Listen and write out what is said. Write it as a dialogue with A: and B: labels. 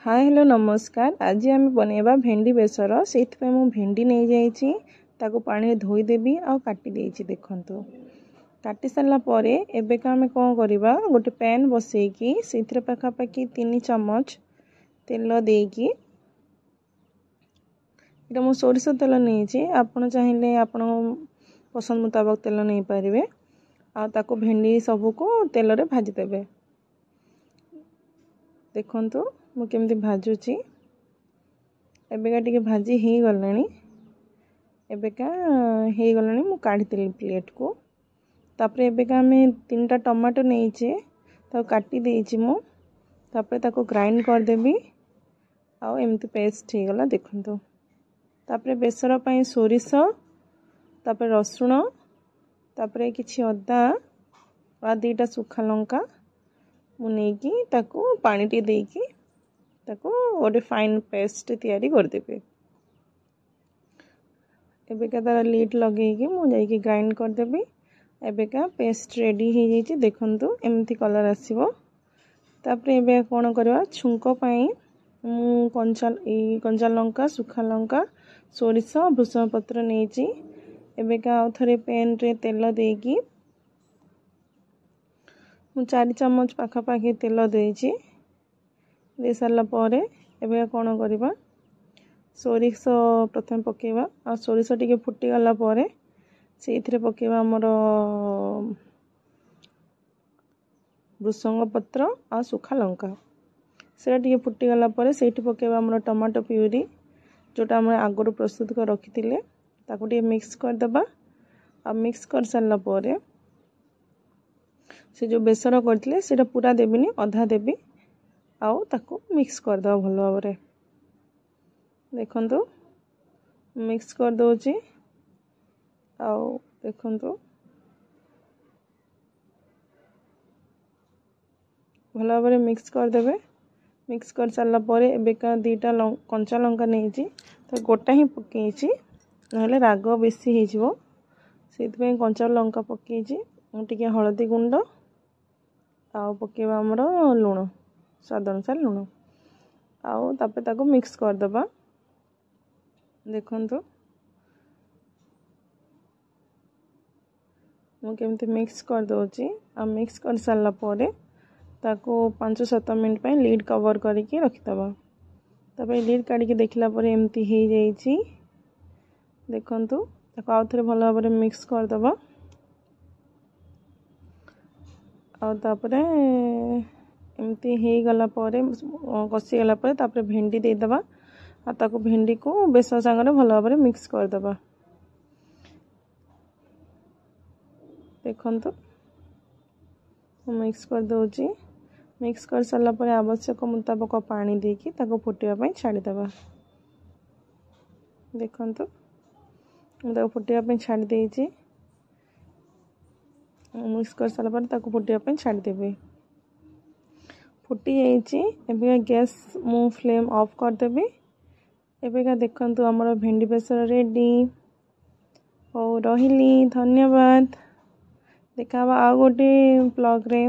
A: Hi hello नमस्कार। आज आम बनैबा भेंडी बेसर से भेंडी नहीं जाइए ताको पानी धोईदेवी आ काटी देइछि। देखंतु काटी सारा पर एबेका आम कौन करवा गोटे पैन बसैकी से पाखापाखि 3 चम्मच तेल देकी इटा मु सोरिष तेल नहीं आपड़ चाहिए आपण पसंद मुताबक तेल नहीं पारे आ ताको भेंडी सबको तेल रे भाजी देबे। देखंतु मु केमती भाजुची एबेका टिके भाजी ही गलानी एबेका ही गलानी मु काढी देली प्लेट को। तापरे एबेका हमें 3टा टमाटो नहींचे ताको काटी देइछि मु तापरे ताको ग्राइंड कर देबी आ एमती पेस्ट ही गला। देखंतु तापरे बेसर पई सोरिष तापरे रसुण तापरे किछि अदा आ 2टा सुखा लंका मु नेकी ताको पानी टी देकी ताको गोटे फाइन पेस्ट तैयारी कर देबे। एबेका तार लीड लगेगी मु जाइकी ग्राइंड कर देबी। एबेका पेस्ट रेडी हो जाइए। देखंतु एमती कलर आसीबो। तापरे एबे कोन करबा छुंको पई मु कंचा लंका सुखा लंका सोरिष भृषण पत्र नेची एबेका आ थरे पैन रे तेल देकी मु 4 चम्मच पाखापाखि तेल देइछि। दे सारा पर एबे कौन करवा सोरिष प्रथम पकेवा आ सोरिष टिके फुटी गला पर से पकेवा हमर भृषंग पत्र आ सुखा लंका से टिके फुटी गला पर से पकेवा हमर टमाटो प्यूरी जोटा हम आगु प्रस्तुत कर रखिथिले ताको टिके मिक्स कर देबा। आ मिक्स कर सारा पर से जो बेसर करथिले सेटा पूरा देबिनी अधा देबी आउ ताको मिक्स कर दो भलो भाबरे। देखंतु मिक्स कर दोची आउ देखंतु भलो भाबरे मिक्स कर देबे। मिक्स कर सारा पर एबेका 2टा कंचा लंका नेची तो गोटा ही पकेइची नहले राग बेसी हे जिवो सेति कंचा लंका पकेइची टिके हळदी गुंड आउ पकेबा हमर लूण स्वाद अनुसार लूण आउ तापे ताको मिक्स कर दबा। देखंतु मु केमती मिक्स कर दोची आ मिक्स कर सारा पर ताको 5-7 मिनट पे लीड कवर करके रखि दबा। तापे लीड काढी के देखला पर एमती हे जाईची। देखंतु ताको आ थरे भलो भाबरे मिक्स कर दबा आ तापरे एमती हे गला पर कसी गला पर तापरे भेंडी दे दबा आ ताको भेंडी को बेसन संगे भलो भाबरे मिक्स कर दबा। देखंतु मिक्स कर दोची मिक्स कर सारा पर आवश्यक मुताबक पानी देकी ताको फुटिया पई छाडी दबा। देखंतु ताको फुटिया पई छाडी देइची मिक्स कर सारा पर ताको फुटिया पई छाडी देबे। फुटी जाइए एबे गैस मु फ्लेम ऑफ कर देबी। एबेका देखंतु हमर भेंडी बेसर रेडी हो रहिली। धन्यवाद। देखा आ गोटे ब्लॉग रे।